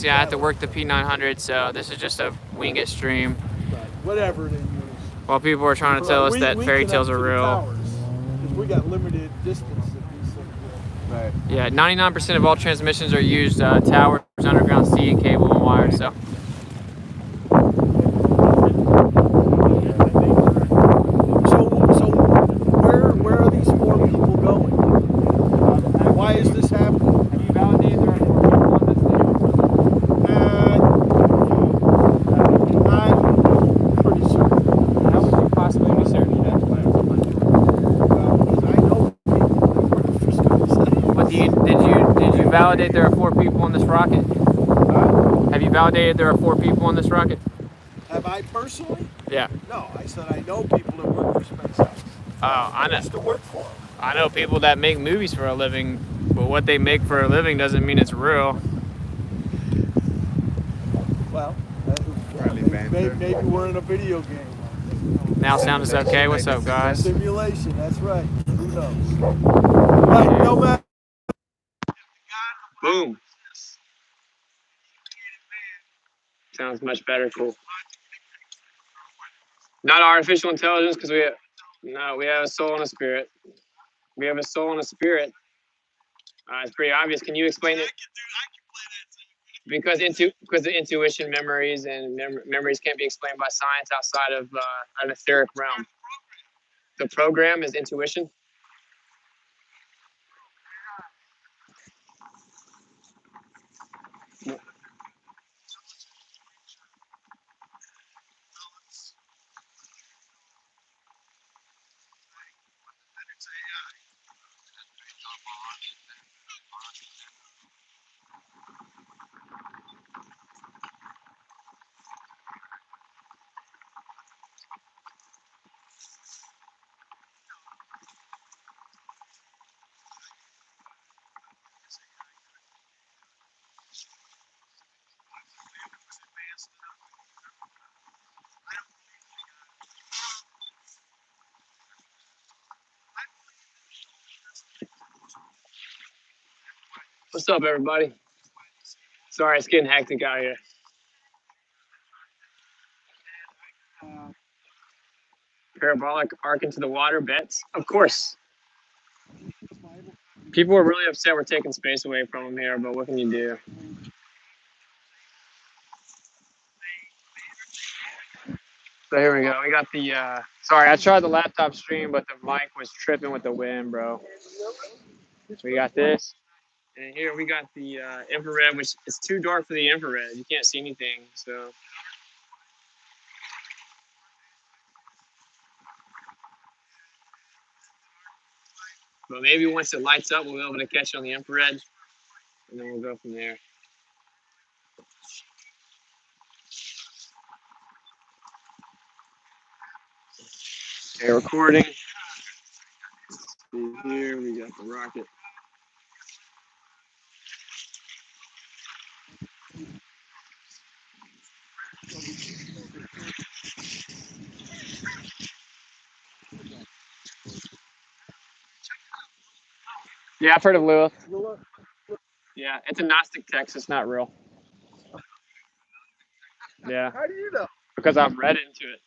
Yeah, I have to work the P900, so this is just a wing it stream. Right. Whatever they use. While people are trying to tell us that fairy tales are real. If we got limited distance that these things will. Right. Yeah, 99% of all transmissions are used towers, underground sea, cable, and wire. So. So where are these 4 people going? Why is this happening? Have you validated there are 4 people on this thing? I'm pretty certain. How would you possibly be certain of that? Because I know people that work for SpaceX. But did you validate there are 4 people on this rocket? Have you validated there are 4 people on this rocket? Have I personally? Yeah. No, I said I know people that work for SpaceX. Oh, I know. Used to work for them. I know people that make movies for a living, but what they make for a living doesn't mean it's real. Well, maybe we're in a video game. Now sound is okay. What's up, guys? Simulation, that's right. Who knows? Right, no matter. Boom. Sounds much better. Cool. Not artificial intelligence, because we have a soul and a spirit. We have a soul and a spirit. It's pretty obvious. Can you explain it? Because the intuition, memories, and memories can't be explained by science outside of an etheric realm. The program is intuition. What's up, everybody? Sorry, it's getting hectic out here. Parabolic arc into the water, bets? Of course. People are really upset we're taking space away from them here, but what can you do? So here we go. We got the, sorry, I tried the laptop stream, but the mic was tripping with the wind, bro. So we got this. And here we got the infrared, which is too dark for the infrared. You can't see anything, so. But maybe once it lights up, we'll be able to catch it on the infrared, and then we'll go from there. Okay, recording. See here, we got the rocket. Yeah, I've heard of Lilith. Yeah, it's a Gnostic text. It's not real. Yeah. How do you know? Because I've read into it.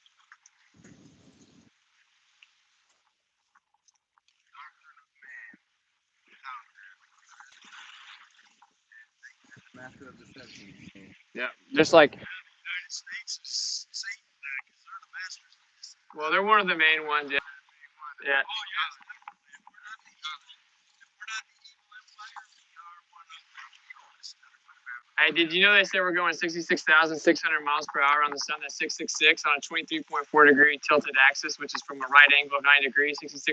Yeah, just like. Well, they're one of the main ones. Yeah. Yeah. Hey, did you know they said we're going 66,600 miles per hour on the sun? That's 666 on a 23.4 degree tilted axis, which is from a right angle of 90 degrees, 66.6.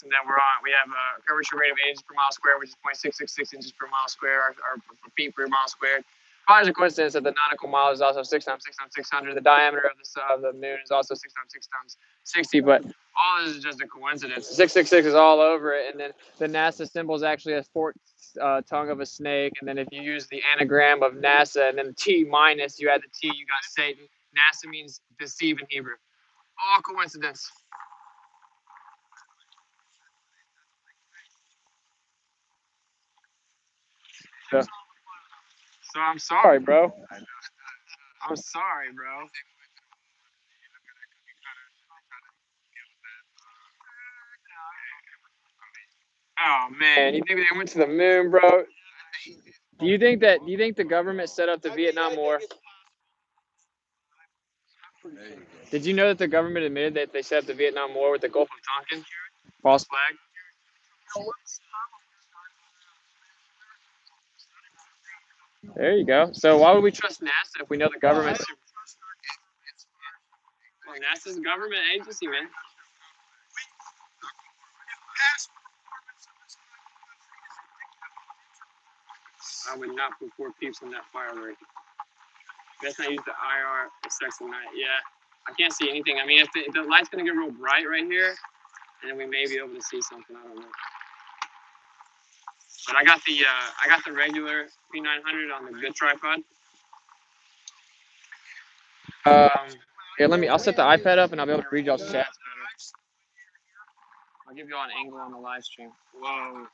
And then we have a curvature rate of 8 inches per mile squared, which is 0.666 inches per mile squared, or feet per mile squared. Probably a coincidence that the nautical mile is also 6 times 6 times 600. The diameter of the moon is also 6 times 6 times 60, but all this is just a coincidence. 666 is all over it, and then the NASA symbol is actually a forked tongue of a snake, and then if you use the anagram of NASA and then T minus, you add the T, you got Satan. NASA means deceive in Hebrew. All coincidence. So I'm sorry, bro. I'm sorry, bro. Oh man, you think they went to the moon, bro? Do you think the government set up the Vietnam War? Did you know that the government admitted that they set up the Vietnam War with the Gulf of Tonkin? False flag. There you go. So why would we trust NASA if we know the government's well, NASA's a government agency, man. I would not put 4 peeps in that firework. Best not use the IR section night. Yeah, I can't see anything. I mean, if the light's gonna get real bright right here, and then we may be able to see something. I don't know. But I got the regular P900 on the good tripod. Here, I'll set the iPad up and I'll be able to read y'all's chats better. I'll give y'all an angle on the live stream. Whoa.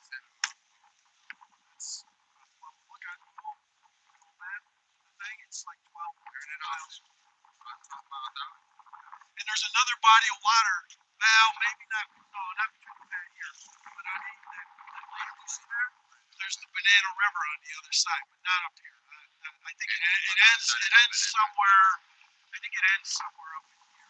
And there's another body of water. Now, maybe not between that here, but I mean, there's the Banana River on the other side, but not up here. I think it ends somewhere. I think it ends somewhere up here.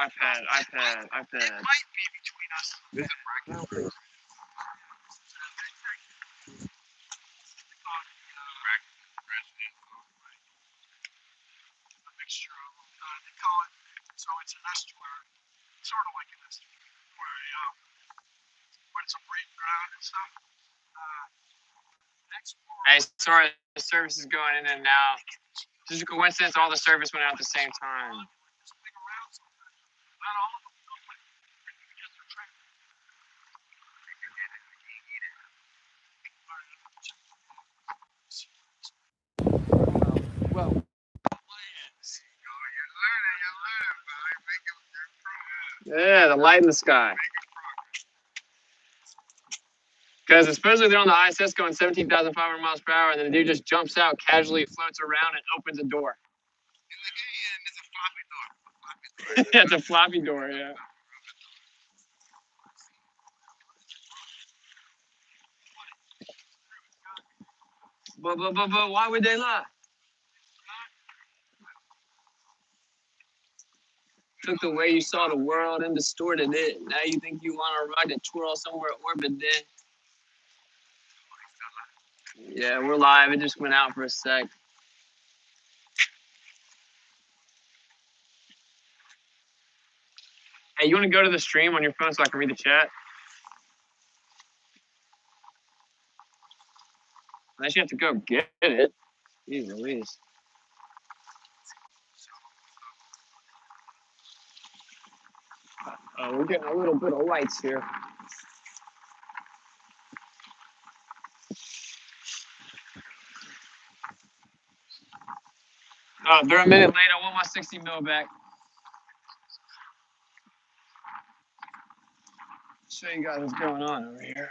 iPad. It might be between us. A mixture of they call it, so it's an estuary, sort of like an estuary, but it's a breeding ground and stuff. Hey, sorry, the service is going in and out. Just a coincidence, all the service went out at the same time. Well, yeah, the light in the sky. Because supposedly they're on the ISS going 17,500 miles per hour, and then the dude just jumps out, casually floats around, and opens a door. Yeah, it's a floppy door, yeah. But why would they lie? Took the way you saw the world and distorted it. Now you think you want to ride and twirl somewhere orbit then. Yeah, we're live. It just went out for a sec. Hey, you want to go to the stream on your phone so I can read the chat? Unless you have to go get it. Jeez Louise. We're getting a little bit of lights here. They're a minute late. I want my 60 mil back. Show you guys what's going on over here.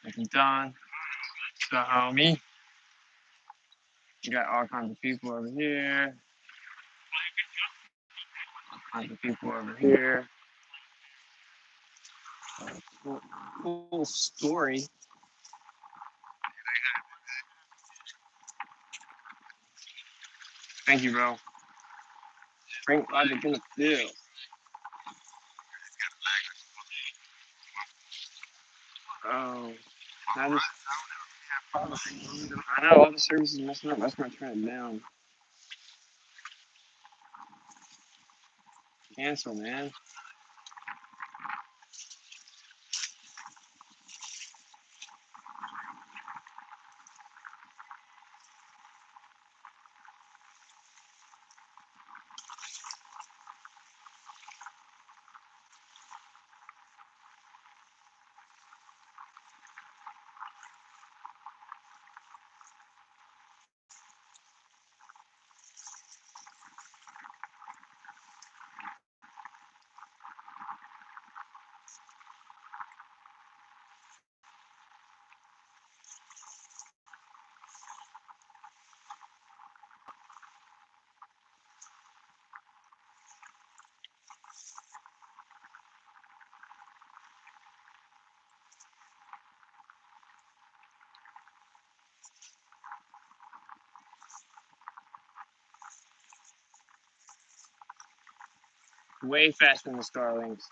Like Don, the homie. You got all kinds of people over here. All kinds of people over here. Cool story. Thank you, bro. Frank Logic in the field. Oh, I know all the services messing up. That's gonna turn it down. Cancel, man. Way faster than the Starlinks.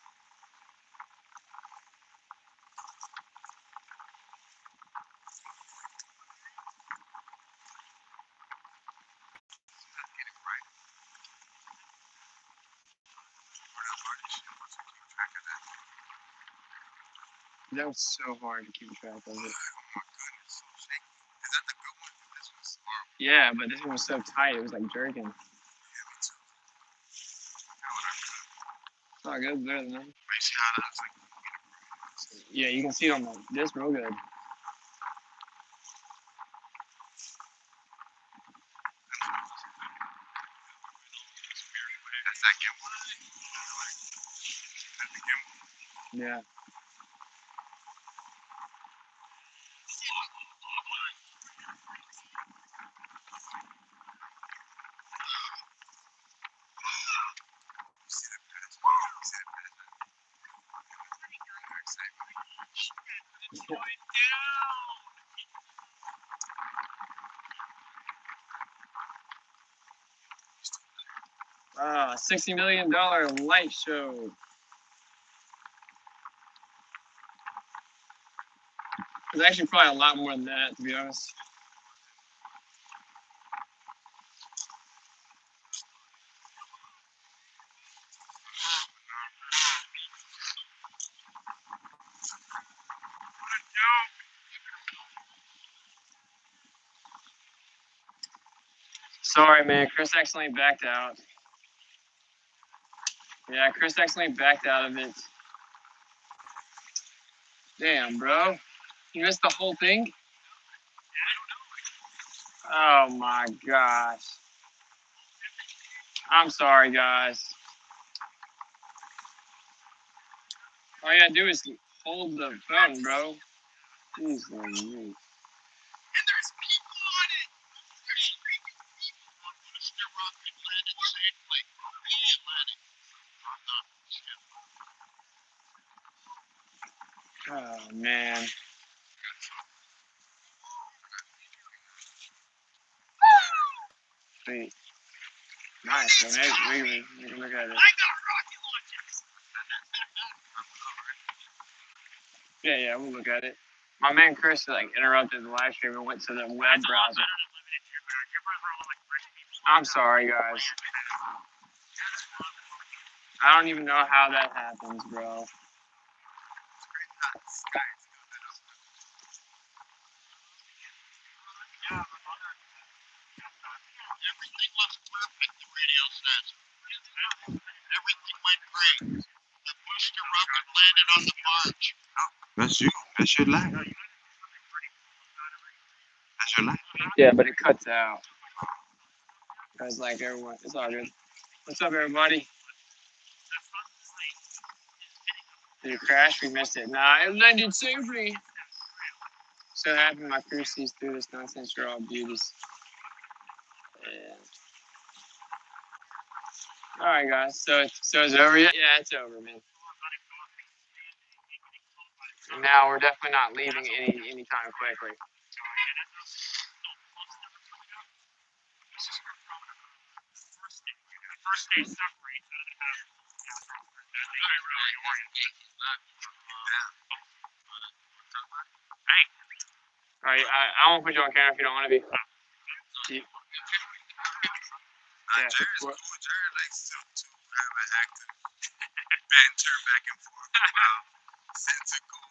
That was so hard to keep track of it. Oh my goodness, so shaky. Is that the good one? This one's horrible. Yeah, but this one was so tight, it was like jerking. Yeah, me too. It's all good, better than that. You see how that looks like? Yeah, you can see it on this real good. That's that gimbal. That's the gimbal. Yeah. See the pads? See the pads? It's going down. $60 million light show. It's actually probably a lot more than that, to be honest. Sorry, man. Chris accidentally backed out. Yeah, Chris accidentally backed out of it. Damn, bro. You missed the whole thing? Oh my gosh. I'm sorry, guys. All you gotta do is hold the phone, bro. Jeez Louise. And there's people on it. There's screaming people on Booster Rocket landed safely. He landed on the ship. Oh man. Sweet. Nice. So maybe we can look at it. I got rocket launchers. Yeah, we'll look at it. My man Chris like interrupted the live stream and went to the web browser. I'm sorry, guys. I don't even know how that happens, bro. Everything looks perfect, the radio says. Everything went great. The booster rocket landed on the march. That's you. That's your life. That's your life. Yeah, but it cuts out. Cause like everyone, it's all good. What's up, everybody? Did it crash? We missed it. Nah, it landed safely. So happy my crew sees through this nonsense. You're all beauties. Yeah. All right, guys. So it's over yet? Yeah, it's over, man. And now we're definitely not leaving anytime quickly. First day separates and then have really oriented. Hey. All right, I won't put you on camera if you don't want to be. Yeah. Jared's cool. Jared likes to have an active banter back and forth about sensical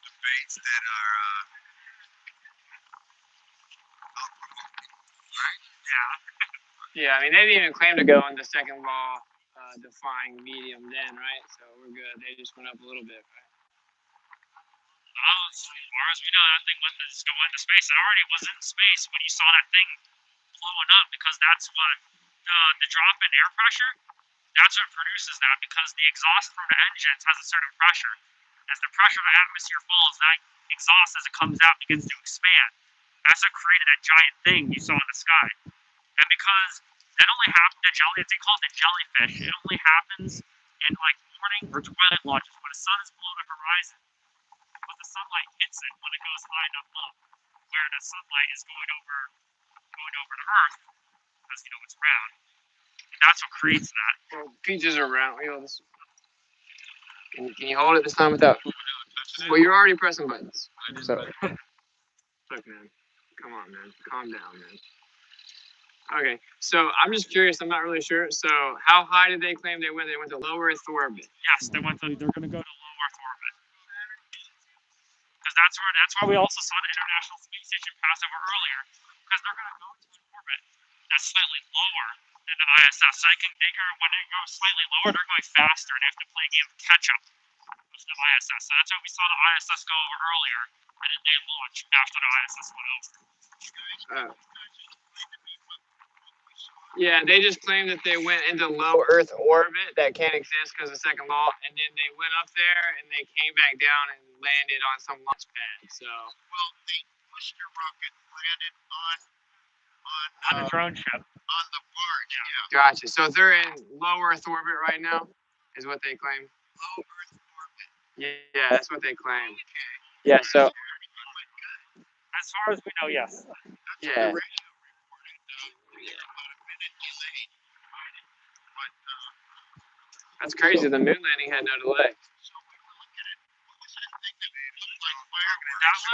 debates that are right? Yeah, I mean, they didn't even claim to go in the second law defying medium then, right? So we're good. They just went up a little bit, right? As far as we know, that thing went into space. It already was in space when you saw that thing blowing up, because that's what the drop in air pressure, that's what produces that, because the exhaust from the engines has a certain pressure. As the pressure of the atmosphere falls, that exhaust, as it comes out, begins to expand. That's what created that giant thing you saw in the sky. And because that only happens, they call it the jellyfish, it only happens in like morning or twilight launches when the sun is below the horizon. But the sunlight hits it when it goes high enough up, where the sunlight is going over to Earth, because you know it's round. That's what creates that. Well, peaches are round. You know, this. Can you hold it this time without? Well, you're already pressing buttons. So, look, man. Come on, man. Calm down, man. Okay, so I'm just curious. I'm not really sure. So, how high did they claim they went? They went to low Earth orbit. Yes, they're going to go to low Earth orbit. Because that's why we also saw the International Space Station pass over earlier. Because they're going to go to an orbit that's slightly lower than the ISS. So they can when they go slightly lower, they're going faster and they have to play a game of catch up with the ISS. So that's why we saw the ISS go over earlier, and then they launch after the ISS went over. Yeah, they just claimed that they went into low Earth orbit that can't exist because of the second law, and then they went up there and they came back down and landed on some launch pad. So. Well, they pushed their rocket and landed On a drone ship. on the barge. Yeah. Gotcha. So they're in low Earth orbit right now, is what they claim. Low Earth orbit. Yeah, that's what they claim. Yeah. So. As far as we know, yes. Yeah. That's crazy. The moon landing had no delay. That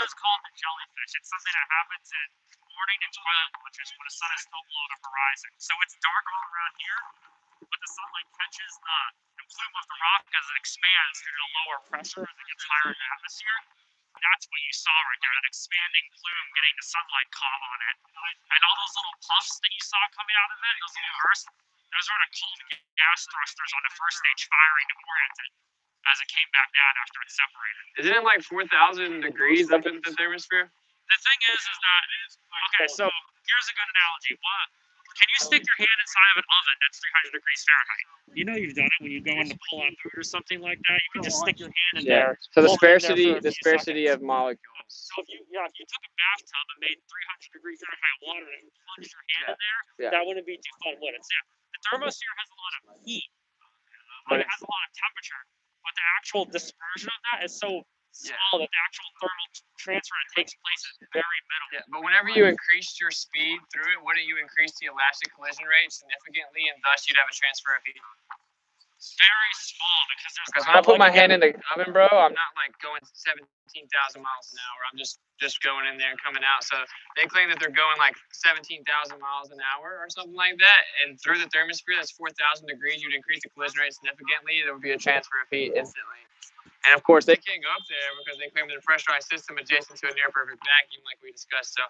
was called the jellyfish. It's something that happens in morning and twilight launches when the sun is still below the horizon. So it's dark all around here, but the sunlight catches the plume of the rock as it expands due to the lower pressure as it gets higher in the atmosphere. That's what you saw right there, that expanding plume getting the sunlight caught on it. And all those little puffs that you saw coming out of it, those little bursts, those are the cold gas thrusters on the first stage firing to orient it as it came back down after it separated. Isn't it like 4,000 degrees up in the thermosphere? The thing is that, okay, so here's a good analogy. Can you stick your hand inside of an oven that's 300 degrees Fahrenheit? You know you've done it when you go in to pull out food or something like that. You can just stick your hand in there. So the hold it in there sparsity, for a the few sparsity seconds. of molecules. So if you took a bathtub and made 300 degree Fahrenheit water and plunged your hand in there, Yeah. that wouldn't be too fun, would it? So the thermosphere has a lot of heat, but it has a lot of temperature. But the actual dispersion of that is so small that the actual thermal transfer that takes place is very minimal. Yeah, but whenever you increase your speed through it, wouldn't you increase the elastic collision rate significantly, and thus you'd have a transfer of heat? Very small because there's. Because when I put my hand in the oven, bro, I'm not like going 17,000 miles an hour. I'm just going in there and coming out. So they claim that they're going like 17,000 miles an hour or something like that, and through the thermosphere, that's 4,000 degrees. You'd increase the collision rate significantly. There would be a transfer of heat instantly. And of course, they can't go up there because they claim they're a pressurized system adjacent to a near perfect vacuum, like we discussed. So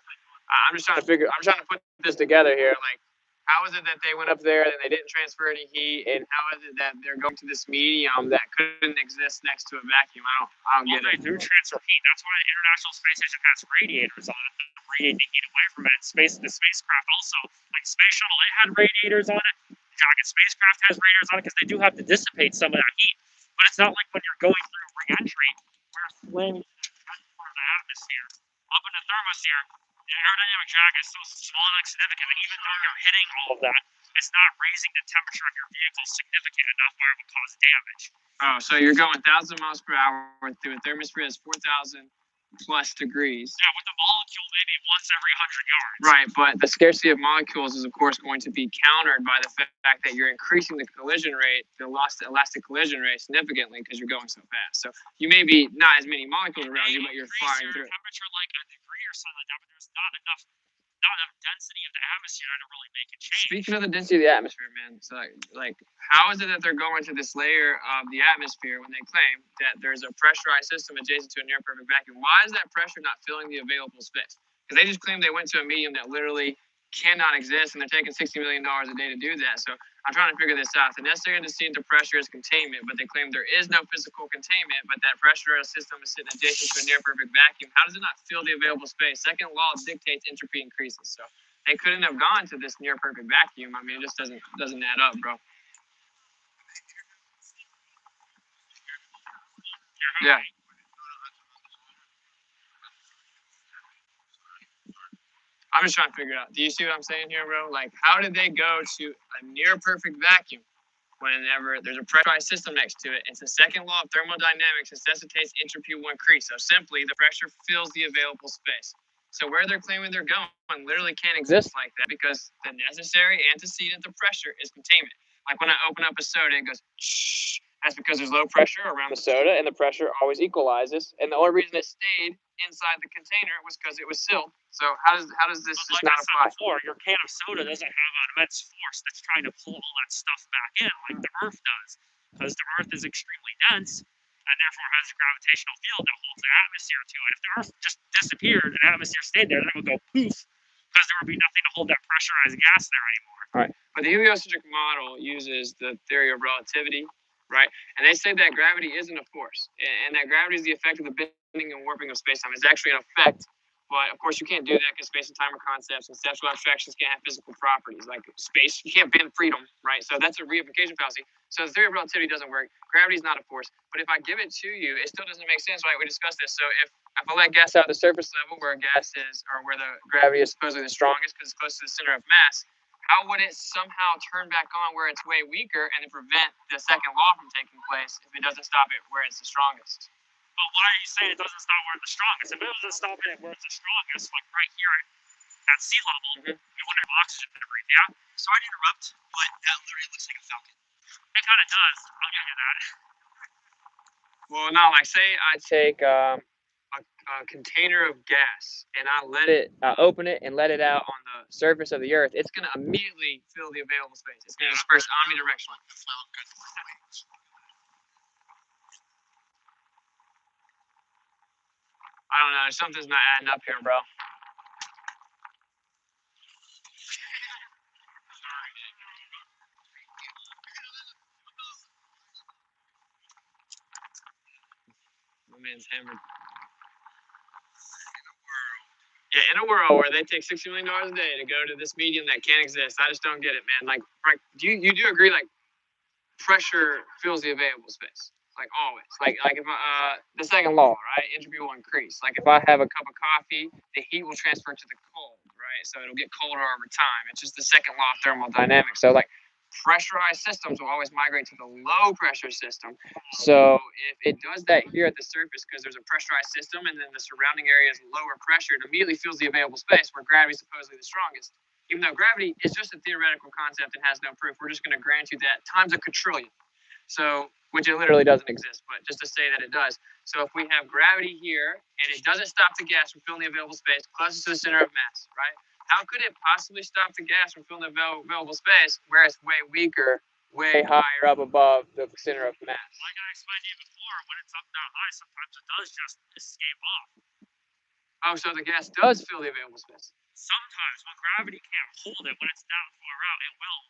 I'm trying to put this together here. Like, how is it that they went up there and they didn't transfer any heat, and how is it that they're going to this medium that couldn't exist next to a vacuum? I don't get it. They do transfer heat. That's why the International Space Station has radiators on it that radiate the heat away from it. The spacecraft also, like Space Shuttle, it had radiators on it. The Dragon spacecraft has radiators on it because they do have to dissipate some of that heat. But it's not like when you're going through re-entry where it's flaming part of the atmosphere. Up in the thermosphere, the aerodynamic drag is so small and insignificant that even though you're hitting all of that, it's not raising the temperature of your vehicle significant enough where it would cause damage. Oh, so you're going 1,000 miles per hour through a thermosphere that's 4,000 plus degrees. Yeah, with the molecule maybe once every 100 yards. Right, but the scarcity of molecules is of course going to be countered by the fact that you're increasing the collision rate, the elastic collision rate significantly because you're going so fast. So you may be not as many molecules around you, but you're flying through. Temperature like a degree or something like that, but there's not enough density of the atmosphere to really make a change. Speaking of the density of the atmosphere, man, so like how is it that they're going to this layer of the atmosphere when they claim that there's a pressurized system adjacent to a near perfect vacuum? Why is that pressure not filling the available space? Because they just claim they went to a medium that literally cannot exist, and they're taking $60 million a day to do that. So I'm trying to figure this out. The necessary antecedent to pressure is containment, but they claim there is no physical containment, but that pressurized system is sitting adjacent to a near perfect vacuum. How does it not fill the available space? Second law dictates entropy increases. So they couldn't have gone to this near perfect vacuum. I mean, it just doesn't add up, bro. Yeah. I'm just trying to figure it out. Do you see what I'm saying here, bro? Like, how did they go to a near perfect vacuum whenever there's a pressurized system next to it? It's the second law of thermodynamics necessitates entropy will increase. So simply, the pressure fills the available space. So where they're claiming they're going literally can't exist like that because the necessary antecedent to pressure is containment. Like when I open up a soda, it goes shh. That's because there's low pressure around the soda, and the pressure always equalizes. And the only reason it stayed inside the container was because it was sealed. So how does this just Like not I said apply? before, your can of soda doesn't have an immense force that's trying to pull all that stuff back in like the Earth does, because the Earth is extremely dense and therefore has a gravitational field that holds the atmosphere to it. If the Earth just disappeared and the atmosphere stayed there, then it would go poof, because there would be nothing to hold that pressurized gas there anymore. Right. But the heliocentric model uses the theory of relativity, right? And they say that gravity isn't a force, and that gravity is the effect of the bending and warping of space-time. It's actually an effect, but of course you can't do that because space and time are concepts. Conceptual abstractions can't have physical properties like space. You can't bend freedom, right? So that's a reification fallacy. So the theory of relativity doesn't work. Gravity is not a force. But if I give it to you, it still doesn't make sense, right? We discussed this. So if I let gas out at the surface level where gas is, or where the gravity is supposedly the strongest because it's close to the center of mass, how would it somehow turn back on where it's way weaker and then prevent the second law from taking place if it doesn't stop it where it's the strongest? But why are you saying it doesn't stop where it's the strongest? If it was to stop it where it's the strongest, like right here at sea level, we wouldn't have oxygen to breathe, yeah? Sorry to interrupt, but that literally looks like a falcon. It kind of does. I'll give you that. Well, no, like say I take a container of gas and I open it and let it out on the surface of the Earth, it's going to immediately fill the available space. It's going to disperse omnidirectionally. I don't know. Something's not adding up here, bro. My man's hammered. Yeah, in a world where they take $60 million a day to go to this medium that can't exist, I just don't get it, man. Like, you do agree, like, pressure fills the available space, like always. Like if the second law, right? Entropy will increase. Like if I have a cup of coffee, the heat will transfer to the cold, right? So it'll get colder over time. It's just the second law of thermodynamics. So like pressurized systems will always migrate to the low pressure system. So if it does that here at the surface because there's a pressurized system and then the surrounding area is lower pressure, it immediately fills the available space where gravity is supposedly the strongest. Even though gravity is just a theoretical concept and has no proof, we're just going to grant you that times a quadrillion. So, which it literally doesn't exist, but just to say that it does. So if we have gravity here and it doesn't stop the gas from filling the available space closest to the center of mass, right? How could it possibly stop the gas from filling the available space where it's way weaker, way higher up above the center of mass? Like I explained to you before, when it's up that high, sometimes it does just escape off. Oh, so the gas does fill the available space. Sometimes when gravity can't hold it, when it's down far out, it will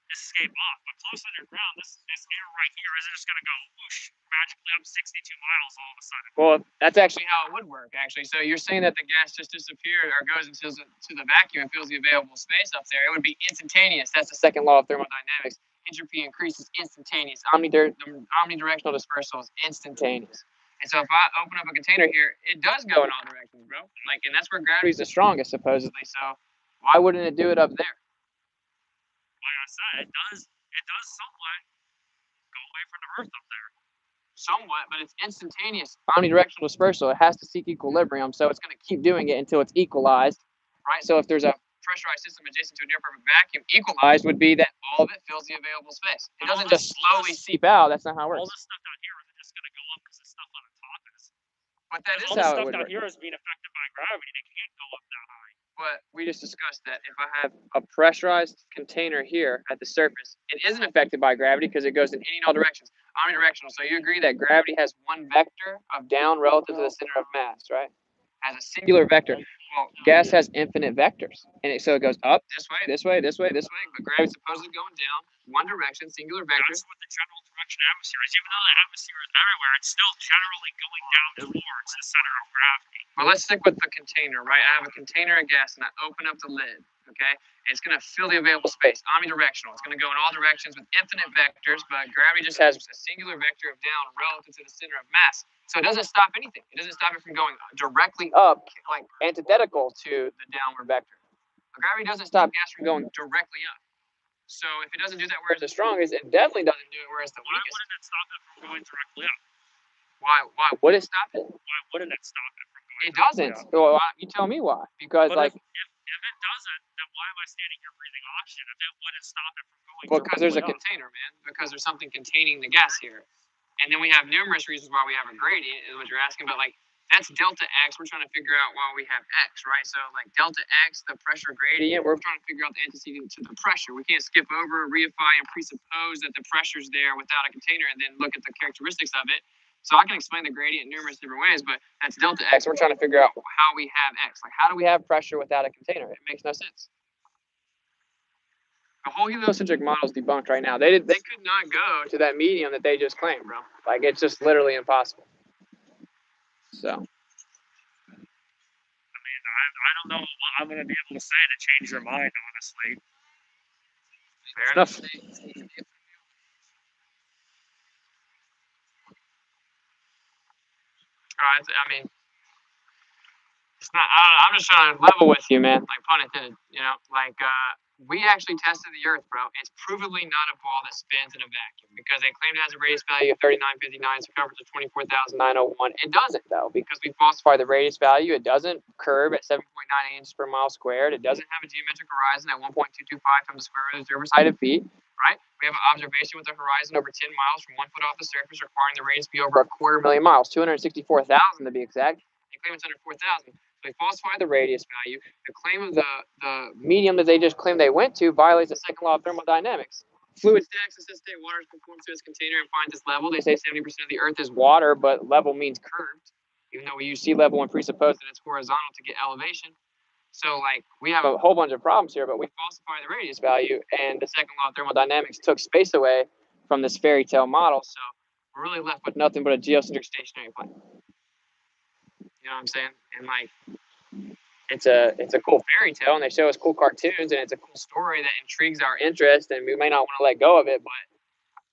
escape off. But close underground, this air right here isn't just going to go whoosh, magically up 62 miles all of a sudden. Well, that's actually how it would work, actually. So you're saying that the gas just disappeared or goes into the vacuum and fills the available space up there. It would be instantaneous. That's the second law of thermodynamics. Entropy increases instantaneous. Omnidirectional dispersal is instantaneous. And so if I open up a container here, it does go in all directions, bro. Like, and that's where gravity is the strongest, supposedly. So why wouldn't it do it up there? Like I said, it does somewhat go away from the Earth up there. Somewhat, but it's instantaneous. Omnidirectional dispersal. It has to seek equilibrium, so it's going to keep doing it until it's equalized, right? So if there's a pressurized system adjacent to a near perfect vacuum, equalized would be that all of it fills the available space. It doesn't just slowly seep out. That's not how it works. All this stuff down here isn't just going to go up because the stuff on the top is. But that is all how the it would stuff down work. here is being affected by gravity. They can't go up that high. But we just discussed that if I have a pressurized container here at the surface, it isn't affected by gravity because it goes in any and all directions. Omnidirectional. So you agree that gravity has one vector of down relative to the center of mass, right? Has a singular vector. Well, gas has infinite vectors. And so it goes up this way, this way, this way, this way. But gravity's supposedly going down one direction, singular vector. That's what the general direction of the atmosphere is. Even though the atmosphere is everywhere, it's still generally going down towards the center of gravity. Well, let's stick with the container, right? I have a container of gas and I open up the lid, okay? And it's going to fill the available space, omnidirectional. It's going to go in all directions with infinite vectors, but gravity just has a singular vector of down relative to the center of mass. So it doesn't stop anything. It doesn't stop it from going directly up, like antithetical to the downward vector. But gravity doesn't stop gas from going directly up. So if it doesn't do that where it's the strongest, it definitely doesn't do it where it's the Why weakest. wouldn't it stop it from going directly up? Why would it stop it? Why wouldn't it stop it from going It doesn't. Yeah. Well, you tell me why. Because But like, if it doesn't, then why am I standing here breathing oxygen if it wouldn't stop it from going? because there's a directly up? container, man. Because there's something containing the gas here. And then we have numerous reasons why we have a gradient, is what you're asking. But like, that's delta x. We're trying to figure out why we have x, right? So like delta x, the pressure gradient, we're trying to figure out the antecedent to the pressure. We can't skip over, reify, and presuppose that the pressure's there without a container and then look at the characteristics of it. So I can explain the gradient in numerous different ways, but that's delta x. We're trying to figure out how we have x. Like, how do we have pressure without a container? It makes no sense. The whole heliocentric model is debunked right now. They could not go to that medium that they just claimed, bro. Like, it's just literally impossible. So, I mean, I don't know what I'm going to be able to say to change your mind, honestly. fair enough. I mean, it's not. I'm just trying to level with you, man. Like, pun intended. You know, like we actually tested the Earth, bro. It's provably not a ball that spins in a vacuum because they claimed it has a radius value of 3959, circumference of 24,901. It doesn't, though, because we falsified the radius value. It doesn't curve at 7.9 inches per mile squared. It doesn't have a geometric horizon at 1.225 times the square root of 0 sided feet. Right? We have an observation with a horizon over 10 miles from 1 foot off the surface, requiring the radius be over 250,000 miles, 264,000 to be exact. They claim it's under 4,000. They falsified the radius value. The claim of the medium that they just claimed they went to violates the second law of thermodynamics. Fluid stacks, necessitate water to conform to its container and finds its level. They say 70% of the Earth is water, but level means curved, even though we use sea level and presuppose that it's horizontal to get elevation. So, like, we have a whole bunch of problems here, but we falsify the radius value, and the second law of thermodynamics took space away from this fairy tale model. So, we're really left with nothing but a geocentric stationary plane. You know what I'm saying? And like, it's a cool fairy tale, and they show us cool cartoons, and it's a cool story that intrigues our interest, and we may not want to let go of it, but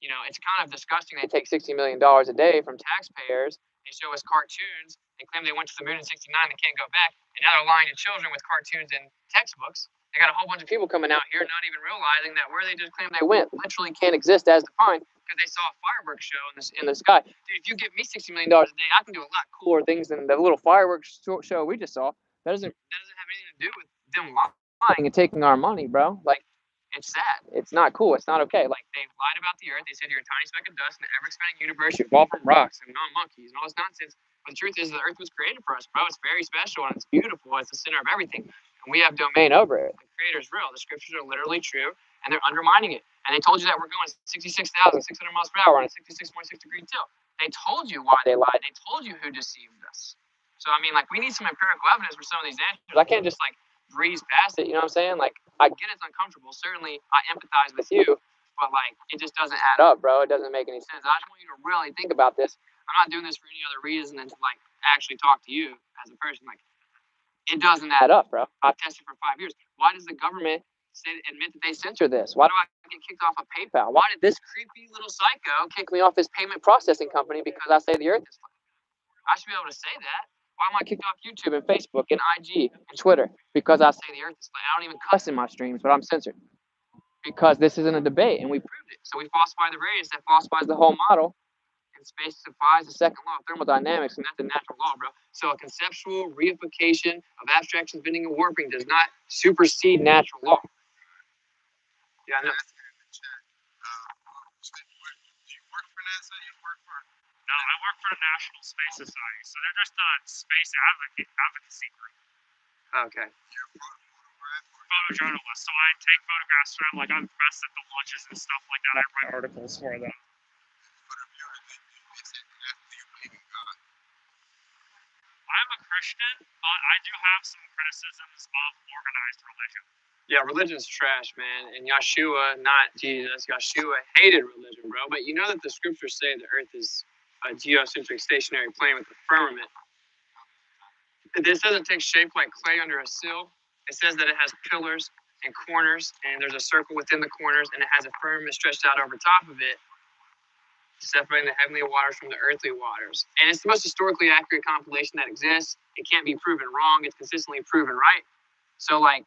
you know, it's kind of disgusting. They take $60 million a day from taxpayers. They show us cartoons. They claim they went to the moon in '69. They can't go back, and now they're lying to children with cartoons and textbooks. They got a whole bunch of people coming out here not even realizing that where they just claimed they went literally can't exist as defined because they saw a fireworks show in the sky. Dude, if you give me $60 million a day, I can do a lot cooler things than the little fireworks show we just saw. That doesn't have anything to do with them lying and taking our money, bro. Like, it's sad. It's not cool. It's not okay. Like, they lied about the Earth. They said you're a tiny speck of dust in the ever-expanding universe. You evolved from rocks and not monkeys and all this nonsense. But the truth is, the Earth was created for us, bro. It's very special and it's beautiful. It's the center of everything. And we have domain over it. The Creator's real. The scriptures are literally true, and they're undermining it. And they told you that we're going 66,600 miles per hour on a 66.6 degree tilt. They told you why they lied. They told you who deceived us. So, I mean, like, we need some empirical evidence for some of these answers. I can't just, like, breeze past it. You know what I'm saying? Like, I get it's uncomfortable. Certainly, I empathize with you, but, like, it just doesn't add up, bro. It doesn't make any sense. I just want you to really think about this. I'm not doing this for any other reason than to, like, actually talk to you as a person. Like, it doesn't add up, bro. I've tested for 5 years. Why does the government admit that they censor this? Why do I get kicked off of PayPal? Why did this creepy little psycho kick me off his payment processing company because I say the Earth is flat? I should be able to say that. Why am I kicked off YouTube and Facebook and IG and Twitter? Because I say the Earth is flat. I don't even cuss in my streams, but I'm censored. Because this isn't a debate, and we proved it. So we falsify the radius, that falsifies the whole model, and space defies the second law of thermodynamics, and that's a natural law, bro. So a conceptual reification of abstractions, bending, and warping does not supersede natural law. Yeah, I know. No, I work for the National Space Society, so they're just a space advocacy group. Okay. Photojournalist, so I take photographs for them, like I'm pressed at the launches and stuff like that. I write articles for them. I'm a Christian, but I do have some criticisms of organized religion. Yeah, religion's trash, man. And Yahshua, not Jesus, Yahshua hated religion, bro. But you know that the scriptures say the Earth is a geocentric stationary plane with a firmament. This doesn't take shape like clay under a sill. It says that it has pillars and corners, and there's a circle within the corners, and it has a firmament stretched out over top of it, separating the heavenly waters from the earthly waters. And it's the most historically accurate compilation that exists. It can't be proven wrong. It's consistently proven right. So, like,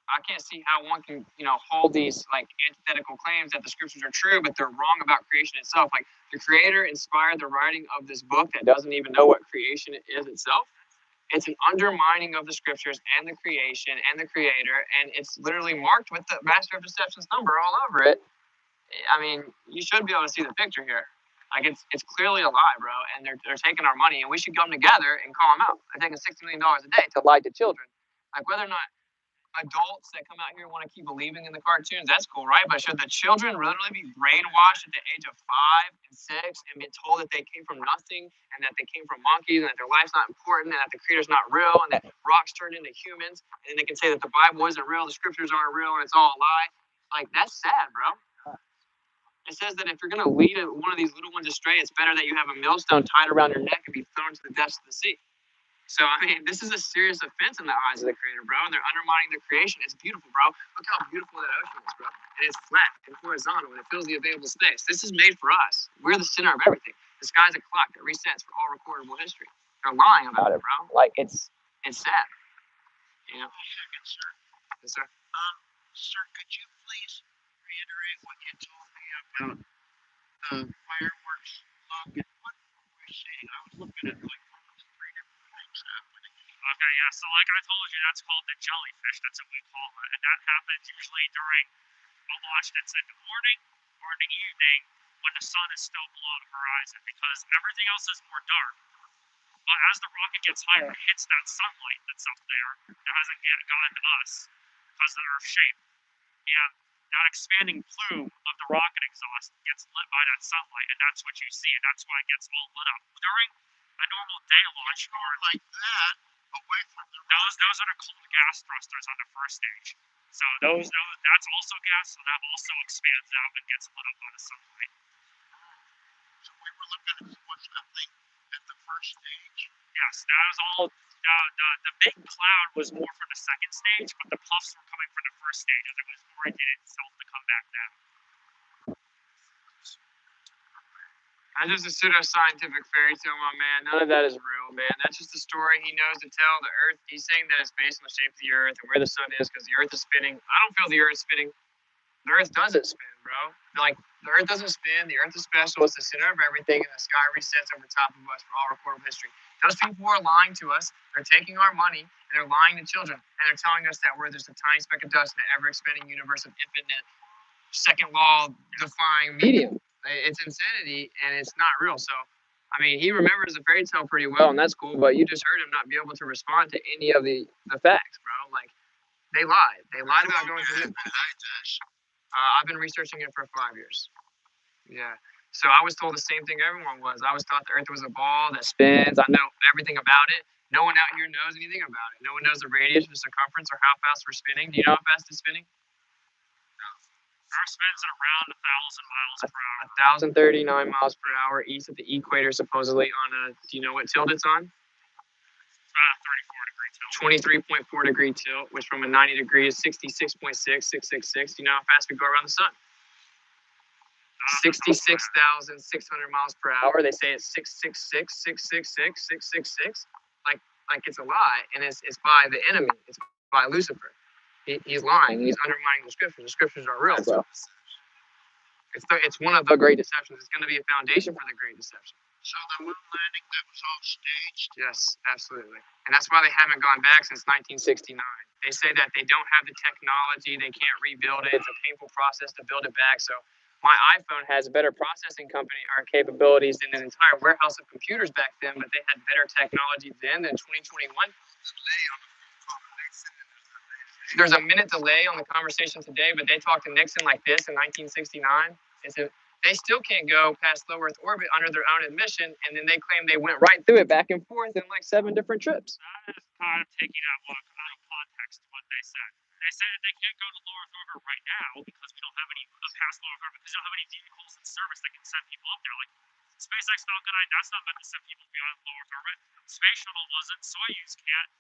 I can't see how one can, hold these, like, antithetical claims that the scriptures are true, but they're wrong about creation itself. Like, the Creator inspired the writing of this book that doesn't even know what creation is itself. It's an undermining of the scriptures and the creation and the creator, and it's literally marked with the Master of Deception's number all over it. I mean, you should be able to see the picture here. Like it's clearly a lie, bro, and they're taking our money, and we should come together and call them out. They're taking $60 million a day to lie to children. Like whether or not adults that come out here want to keep believing in the cartoons, that's cool, right? But should the children literally be brainwashed at the age of 5 and 6 and be told that they came from nothing and that they came from monkeys and that their life's not important and that the creator's not real and that rocks turned into humans, and then they can say that the Bible isn't real, the scriptures aren't real, and it's all a lie? Like, that's sad, bro. It says that if you're going to lead one of these little ones astray, it's better that you have a millstone tied around your neck and be thrown to the depths of the sea. So, I mean, this is a serious offense in the eyes of the creator, bro, and they're undermining the creation. It's beautiful, bro. Look how beautiful that ocean is, bro. And it's flat and horizontal, and it fills the available space. This is made for us. We're the center of everything. The sky's a clock that resets for all recordable history. They're lying about it, bro. Like, it's sad. You know? Second, sir. Yes, sir. Sir, could you please reiterate what you told me about the fireworks look and what we're seeing? I was looking at like almost 3 different things happening. Okay, yeah, so like I told you, that's called the jellyfish. That's what we call it. And that happens usually during a launch that's in the morning or in the evening when the sun is still below the horizon, because everything else is more dark. But as the rocket gets higher, it hits that sunlight that's up there that hasn't yet gotten to us because of the Earth's shape. And that expanding plume of the rocket exhaust gets lit by that sunlight, and that's what you see, and that's why it gets all lit up. During a normal day launch, or Like that, away from the those are the cold gas thrusters on the first stage. So that's also gas, so that also expands out and gets lit up by the sunlight. So we were looking at what's happening at the first stage. Yes, that was all. The big cloud was more for the second stage, but the puffs were coming from the first stage, as it was oriented itself to come back down. That's just a pseudo-scientific fairy tale, my man. None of that is real, man. That's just a story he knows to tell. The Earth, he's saying that it's based on the shape of the Earth and where the sun is because the Earth is spinning. I don't feel the Earth spinning. The Earth doesn't spin, bro. Like, the Earth doesn't spin. The Earth is special. It's the center of everything, and the sky resets over top of us for all recordable history. Those people are lying to us. They're taking our money, and they're lying to children. And they're telling us that we're just a tiny speck of dust in an ever-expanding universe of infinite, second law-defying medium. It's insanity, and it's not real. So, I mean, he remembers the fairy tale pretty well, and that's cool, but you just heard him not be able to respond to any of the facts, bro. Like, they lied. They lied about going to the... I've been researching it for 5 years. Yeah. So I was told the same thing everyone was. I was taught the Earth was a ball that spins. I know everything about it. No one out here knows anything about it. No one knows the radius or circumference or how fast we're spinning. Do you know how fast it's spinning? Earth spins at around 1,000 miles per hour. 1,039 miles per hour east of the equator, supposedly on a... Do you know what tilt it's on? 34 degree tilt. 23.4 degree tilt, which from a 90 degrees, 66.6, 666. Do you know how fast we go around the sun? 66,600 miles per hour. They say it's 666, 666, 666. Like it's a lie, and it's by the enemy. It's by Lucifer. He's lying. He's undermining the scriptures. The scriptures are real, bro. It's one of the great deceptions. It's going to be a foundation for the great deception. So the moon landing that was all staged. Yes, absolutely. And that's why they haven't gone back since 1969. They say that they don't have the technology. They can't rebuild it. It's a painful process to build it back. So my iPhone has better processing company or capabilities than an entire warehouse of computers back then, but they had better technology then than 2021. There's a minute delay on the conversation today, but they talked to Nixon like this in 1969. They still can't go past low Earth orbit under their own admission, and then they claim they went right through it back and forth in like 7 different trips. That is kind of taking that one out of context, what they said. They say that they can't go to low Earth orbit right now because we don't have any past low Earth orbit, because we don't have any vehicles in service that can send people up there. Like SpaceX Falcon 9, that's not meant to send people beyond low Earth orbit. Space Shuttle wasn't. Soyuz can't.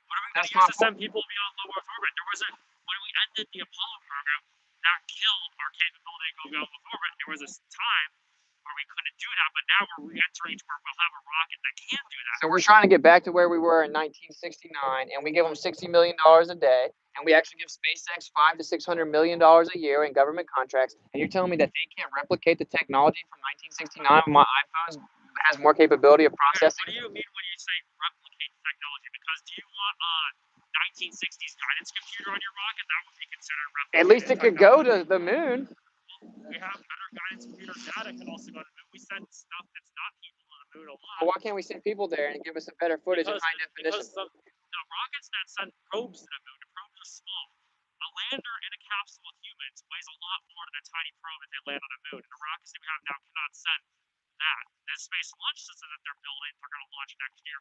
What are we going to use to send people beyond low Earth orbit? When we ended the Apollo program, that killed our capability to go beyond low orbit. There was a time where we couldn't do that, but now we're re-entering to where we'll have a rocket that can do that. So we're trying to get back to where we were in 1969, and we give them $60 million a day, and we actually give SpaceX $500 to $600 million a year in government contracts. And you're telling me that they can't replicate the technology from 1969 when my iPhone has more capability of processing? What do you mean when you say replicate technology. Because do you want a 1960s guidance computer on your rocket? That would be considered revolutionary. At least it could go to the moon. We have better guidance computers now that can also go to the moon. We send stuff that's not people on the moon a lot. Well, why can't we send people there and give us a better footage in high definition? Because the rockets that send probes to the moon, the probes are small. A lander in a capsule with humans weighs a lot more than a tiny probe if they land on the moon. And the rockets that we have now cannot send that. The space launch system that they're building, they're going to launch next year,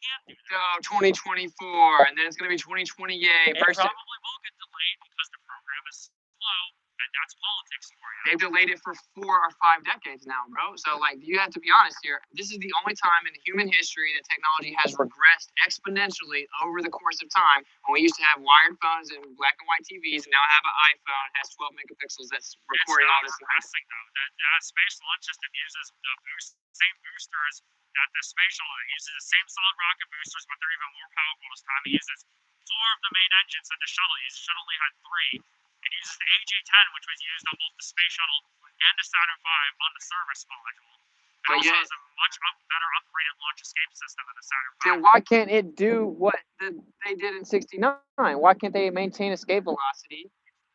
can't do that. So 2024, and then it's going to be 2028. It probably will get delayed because the program is slow, and that's politics for you. They've delayed it for 4 or 5 decades now, bro. So, like, you have to be honest here. This is the only time in human history that technology has regressed exponentially over the course of time. When we used to have wired phones and black and white TVs, and now have an iPhone that has 12 megapixels that's recording all this. It's not regressing, though. The space launch system uses the same boosters that the space shuttle uses, the same solid rocket boosters, but they're even more powerful this time. It uses 4 of the main engines that the shuttle uses. The shuttle only had 3. It uses the AJ-10, which was used on both the space shuttle and the Saturn V on the service module. It also has a much better upgraded launch escape system than the Saturn V. Then why can't it do what they did in '69? Why can't they maintain escape velocity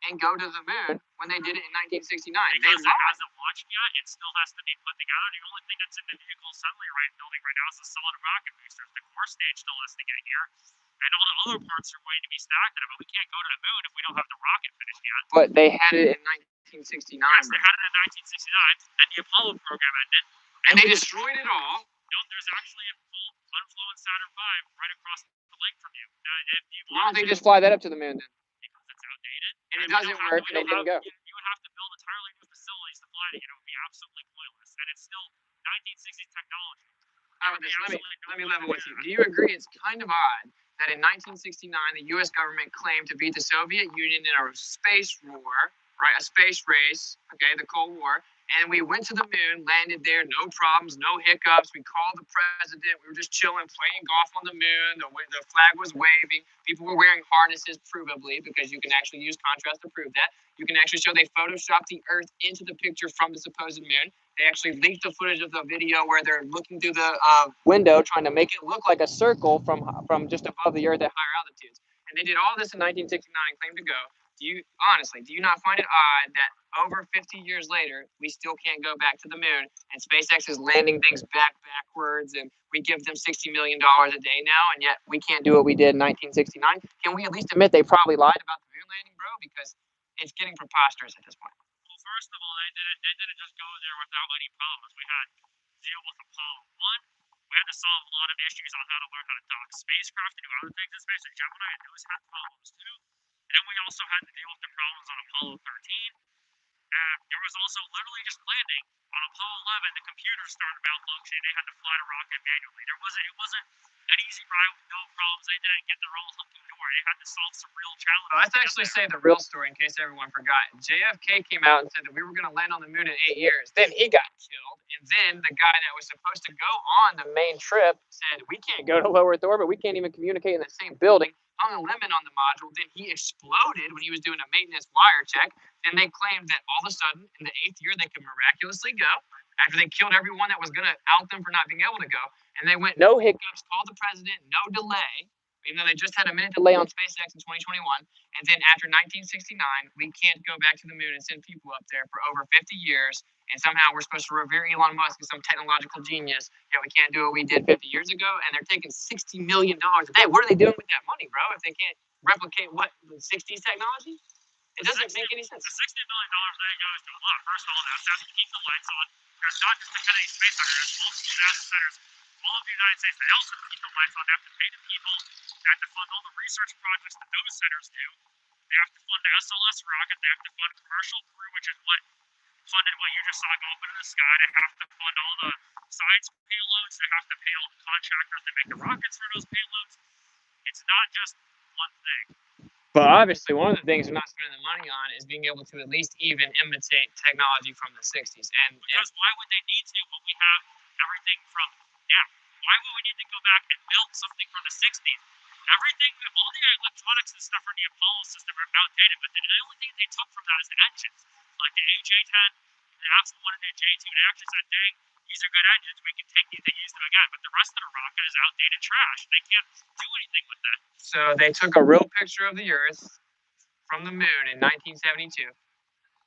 and go to the moon when they did it in 1969? Because it hasn't launched yet, it still has to be put together. The only thing that's in the vehicle assembly building right now is the solid rocket boosters. The core stage still has to get here. And all the other parts are waiting to be stacked in it, but we can't go to the moon if we don't have the rocket finished yet. But they had it in 1969. Yes, they had it in 1969, and the Apollo program ended. And they destroyed it all. No, there's actually a full unflown Saturn V right across the lake from you. Why don't they just fly that up to the moon then? Because it's outdated. And it doesn't work, and they didn't go. You would have to build entirely new facilities to fly it. It would be absolutely pointless. And it's still 1960s technology. Let me level with you. Do you agree it's kind of odd that in 1969 the U.S. government claimed to beat the Soviet Union in a space war, right? A space race, okay, the Cold War. And we went to the moon, landed there, no problems, no hiccups. We called the president. We were just chilling, playing golf on the moon. The flag was waving. People were wearing harnesses, provably, because you can actually use contrast to prove that. You can actually show they photoshopped the Earth into the picture from the supposed moon. They actually leaked the footage of the video where they're looking through the window, trying to make it look like a circle from just above the Earth at higher altitudes. And they did all this in 1969, claimed to go. Do you not find it odd that over 50 years later, we still can't go back to the moon, and SpaceX is landing things backwards, and we give them $60 million a day now, and yet we can't do what we did in 1969? Can we at least admit they probably lied about the moon landing, bro? Because it's getting preposterous at this point. Well, first of all, they didn't just go there without any problems. We had to deal with Apollo 1. We had to solve a lot of issues on how to learn how to dock spacecraft and do other things in space. And Gemini and those had problems too. And then we also had to deal with the problems on Apollo 13. And there was also literally just landing. On Apollo 11, the computers started malfunctioning. They had to fly the rocket manually. It wasn't an easy ride with no problems. They didn't get their own hunky door. They had to solve some real challenges. Let's actually say the real story in case everyone forgot. JFK came out and said that we were going to land on the moon in 8 years. Then he got killed. And then the guy that was supposed to go on the main trip said, we can't go to low Earth orbit. We can't even communicate in the same building. Hung a limit on the module. Then he exploded when he was doing a maintenance wire check. Then they claimed that all of a sudden, in the 8th year, they could miraculously go after they killed everyone that was going to out them for not being able to go. And they went, no hiccups, called the president, no delay, even though they just had a minute delay on SpaceX in 2021. And then after 1969, we can't go back to the moon and send people up there for over 50 years. And somehow we're supposed to revere Elon Musk as some technological genius. Yeah, we can't do what we did 50 years ago. And they're taking $60 million a day. What are they doing with that money, bro, if they can't replicate what, the 60s technology? It doesn't make any sense. The $60 million they goes to a lot. First of all, that's to keep the lights on. There's not just the Kennedy Space Center. There's multiple NASA centers all over the United States that also keep the lights on. They have to pay the people. They have to fund all the research projects that those centers do. They have to fund the SLS rocket. They have to fund commercial crew, which is what funded what you just saw go up into the sky. They have to fund all the science payloads. They have to pay all the contractors that make the rockets for those payloads. It's not just one thing. But obviously, one of the things we're not spending the money on is being able to at least even imitate technology from the 60s. Because why would they need to when we have everything from now? Why would we need to go back and build something from the 60s? Everything, all the electronics and stuff from the Apollo system are outdated, but the only thing they took from that is the engines. Like the AJ-10, the Apple 1 and the J2, they actually said, dang, these are good engines. We can take these and use them again. But the rest of the rocket is outdated trash. They can't do anything with that. So they took a real picture of the Earth from the moon in 1972.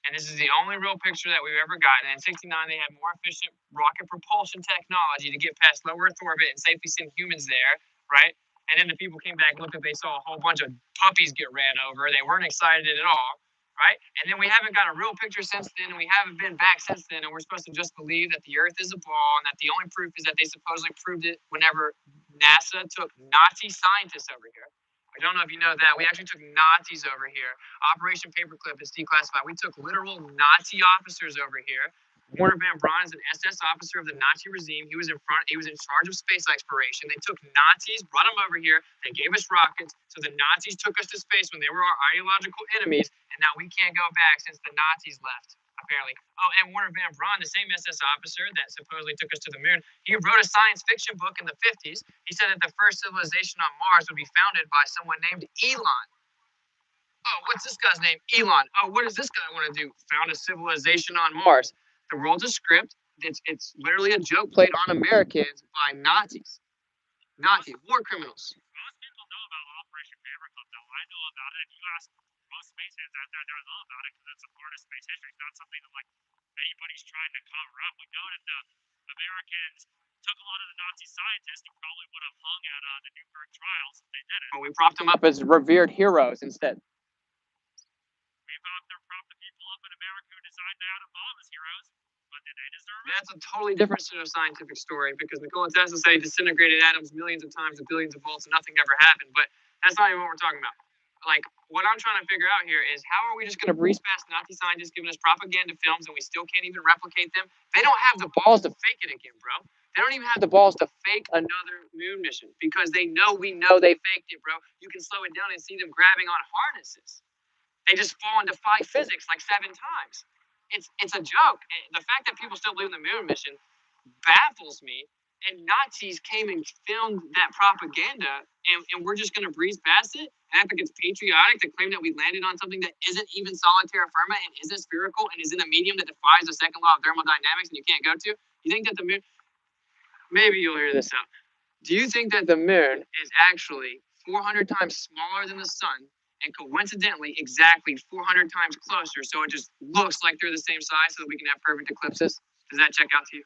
And this is the only real picture that we've ever gotten. And in 69, they had more efficient rocket propulsion technology to get past low Earth orbit and safely send humans there, right? And then the people came back and looked at, they saw a whole bunch of puppies get ran over. They weren't excited at all, right? And then we haven't got a real picture since then, and we haven't been back since then. And we're supposed to just believe that the Earth is a ball, and that the only proof is that they supposedly proved it whenever NASA took Nazi scientists over here. I don't know if you know that. We actually took Nazis over here. Operation Paperclip is declassified. We took literal Nazi officers over here. Warner Van Braun is an SS officer of the Nazi regime. He was in charge of space exploration. They took Nazis, brought them over here. They gave us rockets. So the Nazis took us to space when they were our ideological enemies. And now we can't go back since the Nazis left, apparently. Oh, and Warner Van Braun, the same SS officer that supposedly took us to the moon, he wrote a science fiction book in the 50s. He said that the first civilization on Mars would be founded by someone named Elon. Oh, what's this guy's name? Elon. Oh, what does this guy want to do? Found a civilization on Mars. The world's a script. It's literally a joke played on Americans by Nazis. Nazis, war criminals. Most people know about Operation Paperclip, though. I know about it. If you ask most space fans out there, they know about it because it's a part of space history. It's not something that anybody's trying to cover up. We know that the Americans took a lot of the Nazi scientists who probably would have hung at the Nuremberg trials if they did it. But we propped them up as revered heroes instead. We propped the people up in America who designed the atom bomb as heroes. But did they deserve it? That's a totally different pseudoscientific story because Nikola Tesla said he disintegrated atoms millions of times at billions of volts and nothing ever happened. But that's not even what we're talking about. Like, what I'm trying to figure out here is how are we just going to breeze past Nazi scientists giving us propaganda films and we still can't even replicate them? They don't have the balls to fake it again, bro. They don't even have the balls to fake another moon mission because they know we know they faked it, bro. You can slow it down and see them grabbing on harnesses. They just fall and defy physics like 7 times. It's a joke. The fact that people still believe in the moon mission baffles me. And Nazis came and filmed that propaganda, and we're just going to breeze past it and act like it's patriotic to claim that we landed on something that isn't even solid terra firma and isn't spherical and is in a medium that defies the second law of thermodynamics and you can't go to? You think that the moon... Maybe you'll hear this out. Do you think that the moon is actually 400 times smaller than the sun and coincidentally exactly 400 times closer, so it just looks like they're the same size so that we can have perfect eclipses? Does that check out to you?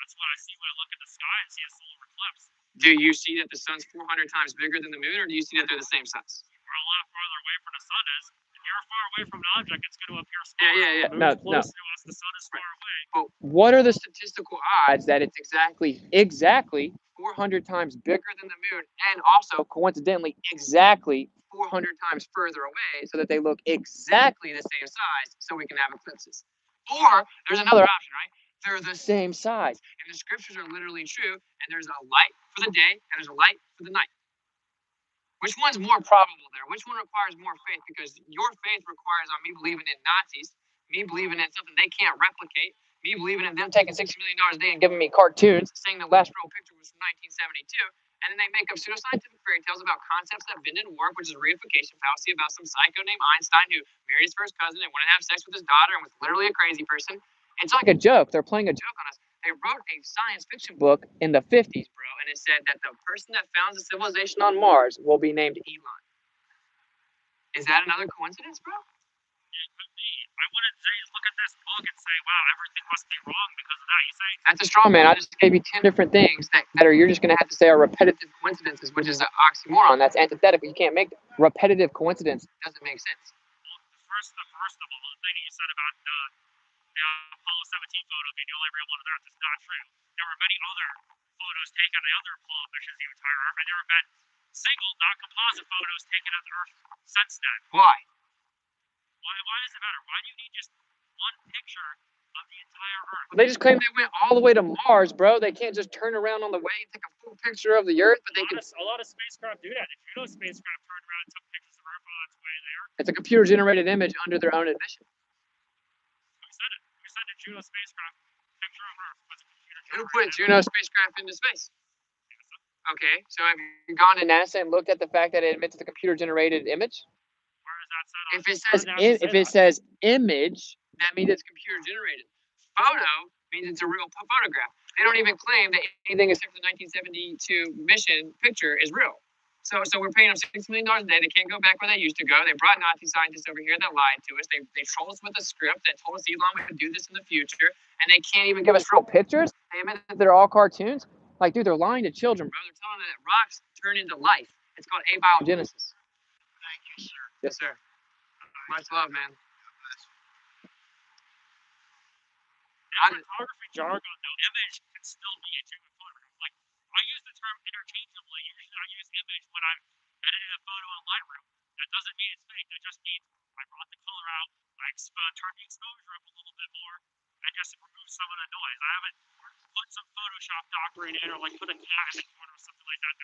That's what I see when I look at the sky and see a solar eclipse. Do you see that the sun's 400 times bigger than the moon, or do you see that they're the same size? We're a lot farther away from the sun is. If you're far away from an object, it's going to appear smaller. Yeah. No. Close to us, the sun is far away. But what are the statistical odds that it's exactly 400 times bigger than the moon, and also coincidentally exactly 400 times further away, so that they look exactly the same size, so we can have eclipses? Or there's another option, right? They're the same size, and the scriptures are literally true, and there's a light for the day, and there's a light for the night. Which one's more probable there? Which one requires more faith? Because your faith requires on me believing in Nazis, me believing in something they can't replicate, me believing in them taking $60 million a day and giving me cartoons, saying the last real picture was from 1972, and then they make up pseudoscientific fairy tales about concepts that bend and warp, which is a reification fallacy about some psycho named Einstein who married his first cousin and wanted to have sex with his daughter and was literally a crazy person. It's like a joke. They're playing a joke on us. They wrote a science fiction book in the 50s, bro, and it said that the person that founds a civilization on Mars will be named Elon. Is that another coincidence, bro? It could be. I wouldn't say look at this book and say, wow, everything must be wrong because of that. You say that's a straw man. I just gave you 10 different things that you're just going to have to say are repetitive coincidences, which is an oxymoron. That's antithetical. You can't make that. Repetitive coincidence doesn't make sense. Well, the first of all, the thing you said about the Apollo 17 photo being the only real one on Earth is not true. There were many other photos taken on the other Apollo missions the entire Earth, and there have been single, not composite photos taken of the Earth since then. Why? Why does it matter? Why do you need just one picture of the entire Earth? Well, they just claim they went all the way to Mars, bro. They can't just turn around on the way and take a full picture of the Earth, but they can. A lot of spacecraft do that. The Juno spacecraft turned around and took pictures of Earth on its way there. It's a computer-generated image under their own admission. Who said it? Who said the Juno spacecraft picture of Earth was a computer-generated? Who put Juno spacecraft into space? Okay, so have you gone to NASA and looked at the fact that it admits it's a computer-generated image? Where is that said? If it says image, that means it's computer-generated. Photo means it's a real photograph. They don't even claim that anything except for the 1972 mission picture is real. So we're paying them $6 million a day. They can't go back where they used to go. They brought Nazi scientists over here that lied to us. They trolled us with a script that told us Elon would do this in the future, and they can't even give us real pictures. They admit that they're all cartoons. Like, dude, they're lying to children, bro. They're telling them that rocks turn into life. It's called abiogenesis. Thank you, sir. Yes, sir. Much love, man. Photography jargon, though, image can still be a genuine photograph. Like, I use the term interchangeably. Usually I use image when I'm editing a photo in Lightroom. That doesn't mean it's fake. That just means I brought the color out, I turned the exposure up a little bit more, and just remove some of the noise. I haven't put some Photoshop doctor in it or like put a cat in the corner or something like that.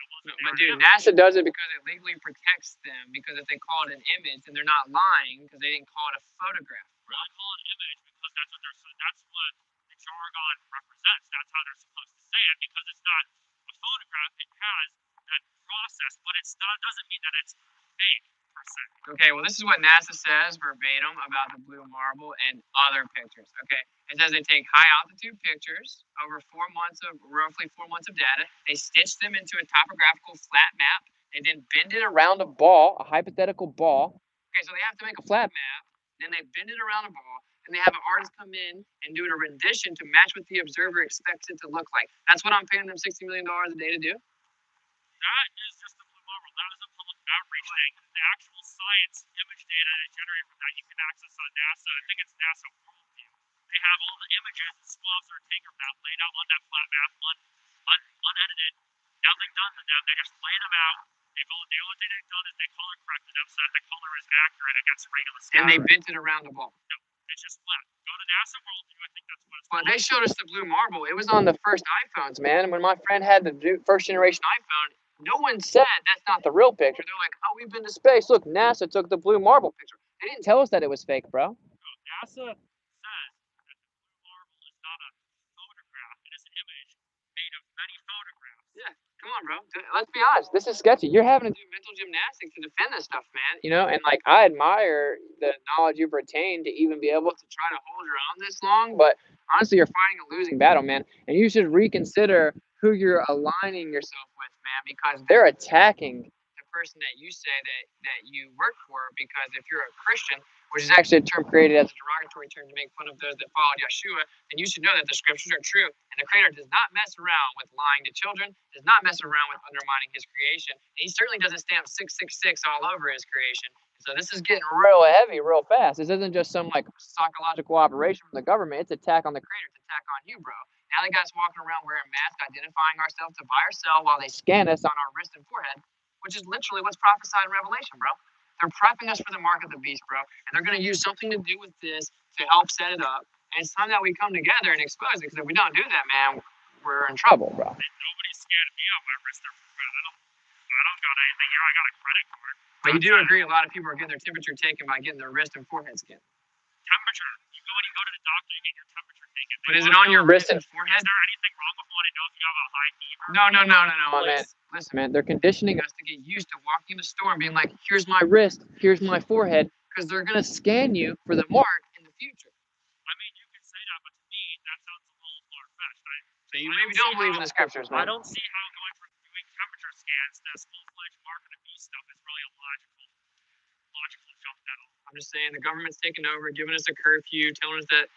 But dude, NASA does it because it legally protects them. Because if they call it an image, then they're not lying because they didn't call it a photograph. Well, I call it image because that's what the jargon represents. That's how they're supposed to say it because it's not a photograph. It has that process, but it's not. Doesn't mean that it's fake per se. Okay, well, this is what NASA says verbatim about the blue marble and other pictures. Okay, it says they take high altitude pictures over roughly 4 months of data. They stitch them into a topographical flat map. They then bend it around a ball, a hypothetical ball. Okay, so they have to make a flat map. Then they bend it around a ball, and they have an artist come in and do a rendition to match what the observer expects it to look like. That's what I'm paying them $60 million a day to do. That is just the blue marble. That is a public outreach thing. The actual science image data generated from that you can access on NASA. I think it's NASA Worldview. They have all the images and swabs that are taken from that laid out on that flat map, unedited. Nothing done to them. They just laid them out. The only thing they've done is they color corrected them so that the color is accurate against regular sky. And they bent it around the ball. No, it's just flat. Go to NASA Worldview. I think that's what it's called. Well, they showed us the blue marble. It was on the first iPhones, man. When my friend had the first generation iPhone, no one said that's not the real picture. They're like, oh, we've been to space. Look, NASA took the blue marble picture. They didn't tell us that it was fake, bro. No, NASA says that the blue marble is not a photograph. It is an image made of many photographs. Yeah. Come on, bro. Let's be honest. This is sketchy. You're having to do mental gymnastics to defend this stuff, man. You know, and like I admire the knowledge you've retained to even be able to try to hold your own this long. But honestly, you're fighting a losing battle, man. And you should reconsider who you're aligning yourself with, man, because they're attacking the person that you say that you work for. Because if you're a Christian, which is actually a term created as a derogatory term to make fun of those that followed Yahshua, then you should know that the scriptures are true. And the Creator does not mess around with lying to children, does not mess around with undermining his creation. And he certainly doesn't stamp 666 all over his creation. So this is getting real heavy real fast. This isn't just some like psychological operation from the government. It's attack on the Creator. It's attack on you, bro. Now they got us walking around wearing masks, identifying ourselves to buy or sell while they scan us on our wrist and forehead, which is literally what's prophesied in Revelation, bro. They're prepping us for the mark of the beast, bro. And they're going to use something to do with this to help set it up. And it's time that we come together and expose it, because if we don't do that, man, we're in trouble, bro. Nobody's scanning me on my wrist or forehead. I don't got anything here. I got a credit card. But you do agree a lot of people are getting their temperature taken by getting their wrist and forehead scanned. Temperature. When you go to the doctor, you get your temperature taken. But is it on your wrist and forehead? Is there anything wrong with wanting to know if you have a high fever? No, my man. Listen, man, they're conditioning us to get used to walking in the store and being like, here's my wrist, here's my forehead, because they're going to scan you for the mark in the future. I mean, you can say that, but to me, that sounds a little far-fetched. So you maybe don't believe in the scriptures, man. I don't see how going from doing temperature scans to full-fledged mark of the beast stuff is really a logical jump now. I'm just saying the government's taking over, giving us a curfew, telling us that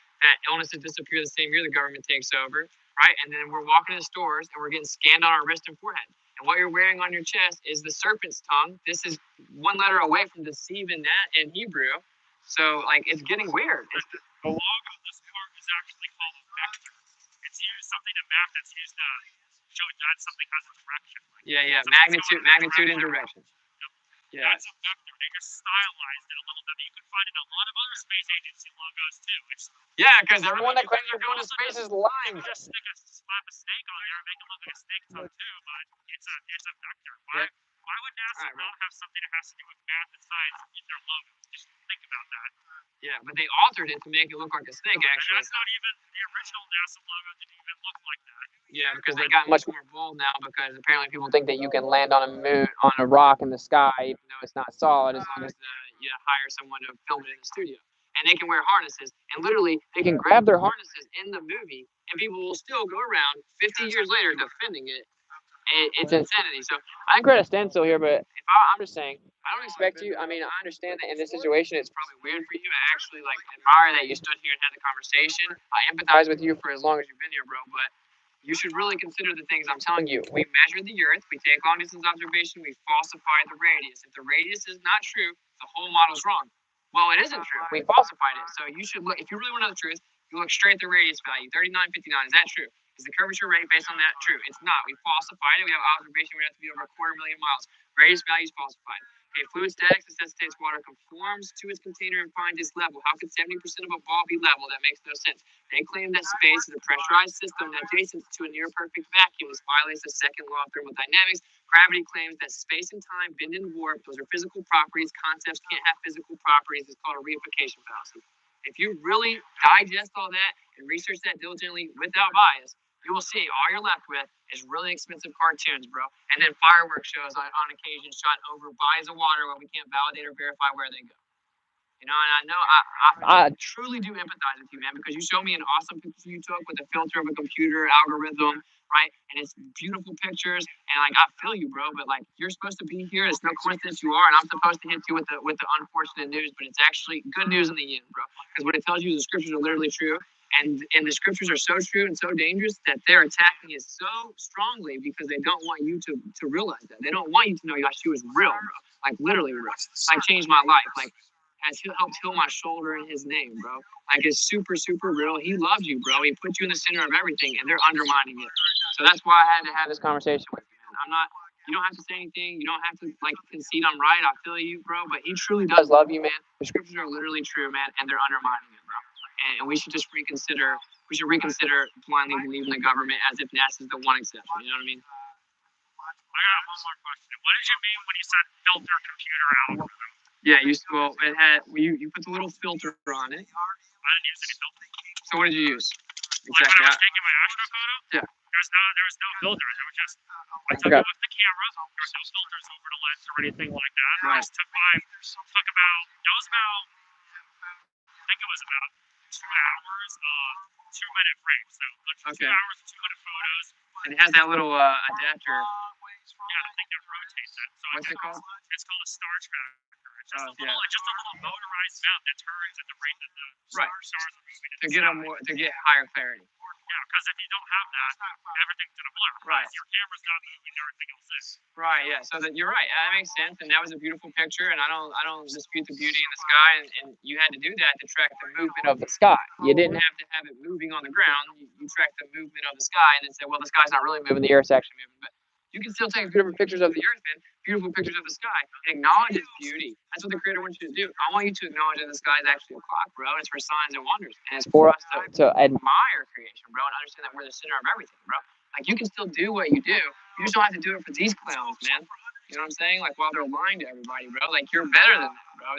illnesses disappear the same year the government takes over, right? And then we're walking in stores and we're getting scanned on our wrist and forehead. And what you're wearing on your chest is the serpent's tongue. This is one letter away from deceiving that in Hebrew. So, like, it's getting weird. The logo, this part is actually called a vector. It's used something to map that's used to show that something has a direction. Yeah. Magnitude and direction. Yeah. That's a vector. They just stylized it a little bit. You can find it in a lot of other space agency logos too. Because everyone that claims they're going to space is lying. Just slap a snake on there and make it look like a snake tongue too, but it's a vector. Why would NASA not have something that has to do with math and science in their logo? Just think about that. Yeah, but they altered it to make it look like a snake, actually. And that's not even the original NASA logo. Didn't even look like that. Yeah, because they got much more bold now, because apparently people think that you can land on a moon, on a rock in the sky, even though it's not solid, as long as you hire someone to film it in the studio. And they can wear harnesses, and literally they can grab their harnesses in the movie and people will still go around 50 years later defending it. It's insanity. So I agree to stand still here, but I'm just saying, I don't expect you. I mean, I understand that in this situation, it's probably weird for you. I actually admire that you stood here and had the conversation. I empathize with you for as long as you've been here, bro. But you should really consider the things I'm telling you. We measure the Earth, we take long distance observation, we falsify the radius. If the radius is not true, the whole model's wrong. Well, it isn't true. We falsified it. So you should look. If you really want to know the truth, you look straight at the radius value, 3959. Is that true? Is the curvature rate based on that true? It's not. We falsified it. We have observation. We have to be over 250,000 miles. Radius value is falsified. Okay, fluid statics necessitates water conforms to its container and finds its level. How could 70% of a ball be level? That makes no sense. They claim that space is a pressurized system that adjacent to a near perfect vacuum. This violates the second law of thermodynamics. Gravity claims that space and time bend and warp. Those are physical properties. Concepts can't have physical properties. It's called a reification fallacy. If you really digest all that and research that diligently without bias, you will see all you're left with is really expensive cartoons, bro. And then fireworks shows on occasion shot over bodies of water where we can't validate or verify where they go. You know, and I know I truly do empathize with you, man, because you showed me an awesome picture you took with a filter of a computer algorithm, right? And it's beautiful pictures, and I feel you, bro. But you're supposed to be here. It's no coincidence you are, and I'm supposed to hit you with the unfortunate news, but it's actually good news in the end, bro. Because what it tells you is the scriptures are literally true, and the scriptures are so true and so dangerous that they're attacking it so strongly because they don't want you to realize that. They don't want you to know Yahshua is real, bro. Literally real. Changed my life. Has helped heal my shoulder in his name, bro. It's super, super real. He loves you, bro. He put you in the center of everything, and they're undermining it. So that's why I had to have this conversation with you. You don't have to say anything. You don't have to concede I'm right. I feel you, bro. But he truly does love you, man. The scriptures are literally true, man, and they're undermining it, bro. And we should just reconsider. We should reconsider blindly believing the government as if NASA is the one exception. You know what I mean? I got one more question. What did you mean when you said filter computer algorithm? Yeah, it had you put the little filter on it. I didn't use any filter. So what did you use? When I was taking my astro photo? Yeah. There was no filters. It was just I took it with the camera. There was no filters over the lens or anything like that. Right. I just took about I think it was about 2 hours, 2-minute frames. So 2 hours, 2-minute photos. And it has that little adapter. Yeah, I think it rotates it. So what's it called? It's called a star tracker. It's just a little motorized mount that turns at the rate that the stars are moving. To get higher clarity. Yeah, because if you don't have that, everything's gonna blur. Right. Your camera's not moving, everything else is. Right. Yeah. So you're right. That makes sense, and that was a beautiful picture, and I don't dispute the beauty in the sky, and you had to do that to track the movement of the sky. You didn't have to have it moving on the ground. You tracked the movement of the sky, and then said, well, the sky's not really moving, the Earth's actually moving, but you can still take beautiful pictures of the Earth, man. Beautiful pictures of the sky. And acknowledge its beauty. That's what the Creator wants you to do. I want you to acknowledge that the sky is actually a clock, bro. And it's for signs and wonders. And it's for us to admire creation, bro, and understand that we're the center of everything, bro. You can still do what you do. You just don't have to do it for these clowns, man. You know what I'm saying? While they're lying to everybody, bro. You're better than that, bro.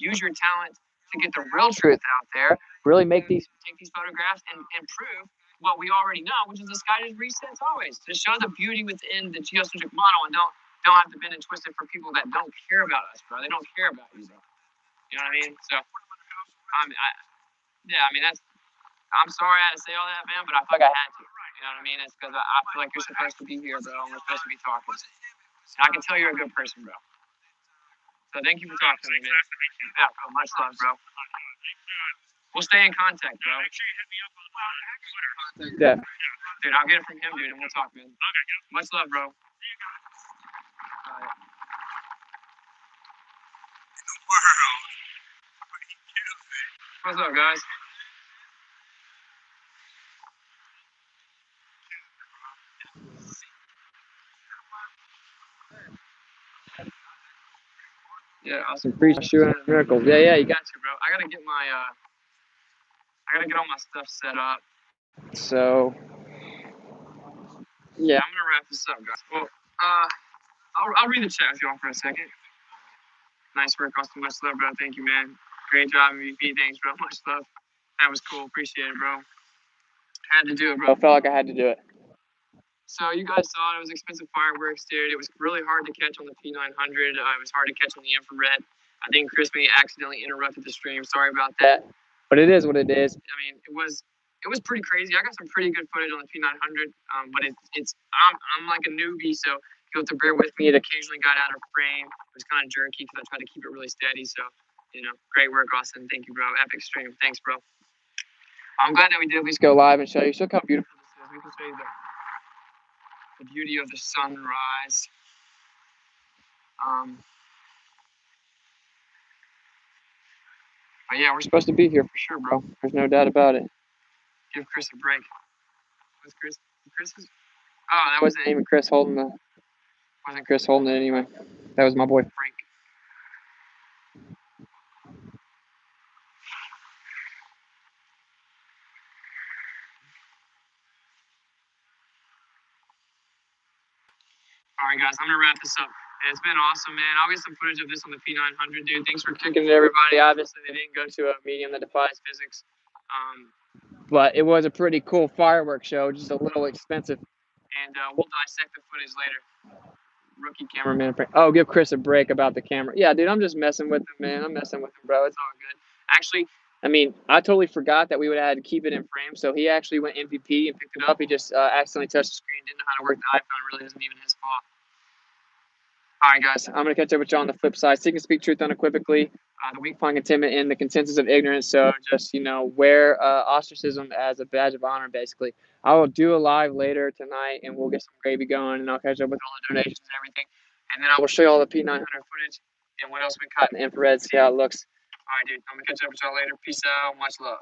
Use your talent to get the real truth out there. Really take these photographs and prove what we already know, which is the sky just resets always. To show the beauty within the geocentric model, and don't have to bend and twist it for people that don't care about us, bro. They don't care about you, bro. You know what I mean? So, I'm sorry I had to say all that, man, but I feel like I had to. You know what I mean? It's because I feel like you're supposed to be here, bro, and we're supposed to be talking. And I can tell you're a good person, bro. So thank you for talking to me, man. Yeah, bro, much love, bro. We'll stay in contact, bro. Make sure you hit me up on Twitter. Yeah. Dude, I'll get it from him, dude, and we'll talk, man. Okay, good. Much love, bro. See you guys. All right. What's up, guys? Yeah, awesome. Appreciate you and miracles. Yeah, you got to, bro. I gotta get all my stuff set up. So, yeah, I'm gonna wrap this up, guys. Well, I'll read the chat with y'all for a second. Nice work, Austin. Much love, bro. Thank you, man. Great job, MVP. Thanks, bro. Much love. That was cool. Appreciate it, bro. Had to do it, bro. I felt like I had to do it. So you guys saw it was expensive fireworks, dude. It was really hard to catch on the P900. It was hard to catch on the infrared. I think Chris may accidentally interrupted the stream. Sorry about that. But it is what it is. I mean, it was it was pretty crazy. I got some pretty good footage on the P900, but I'm like a newbie, so you have to bear with me. It occasionally got out of frame. It was kind of jerky because I tried to keep it really steady. So, great work, Austin. Thank you, bro. Epic stream. Thanks, bro. I'm glad that we did at least go live and show you. Look how beautiful this is. We can show you the beauty of the sunrise. But yeah, we're supposed to be here for sure, bro. There's no doubt about it. Give Chris a break. What's Chris? Oh, that wasn't even Chris holding the. Wasn't Chris holding it anyway. That was my boy Frank. All right, guys, I'm gonna wrap this up. It's been awesome, man. I'll get some footage of this on the P900, dude. Thanks for kicking it, everybody. Obviously, they didn't go to a medium that defies physics, but it was a pretty cool fireworks show, just a little expensive. And we'll dissect the footage later. Rookie cameraman. Oh, give Chris a break about the camera. Yeah, dude, I'm just messing with him, man. I'm messing with him, bro. It's all good. Actually, I mean, I totally forgot that we would have had to keep it in frame. So he actually went MVP and picked it up. He just accidentally touched the screen, didn't know how to work the iPhone. It really isn't even his fault. All right, guys, I'm going to catch up with you on the flip side. Seek and speak truth unequivocally. The weak find contentment in the consensus of ignorance. So just, wear ostracism as a badge of honor, basically. I will do a live later tonight, and we'll get some gravy going, and I'll catch up with all the donations and everything. And then I will show you all the P900 footage and what else we caught in the infrared, see how it looks. All right, dude, I'm going to catch up with y'all later. Peace out. Much love.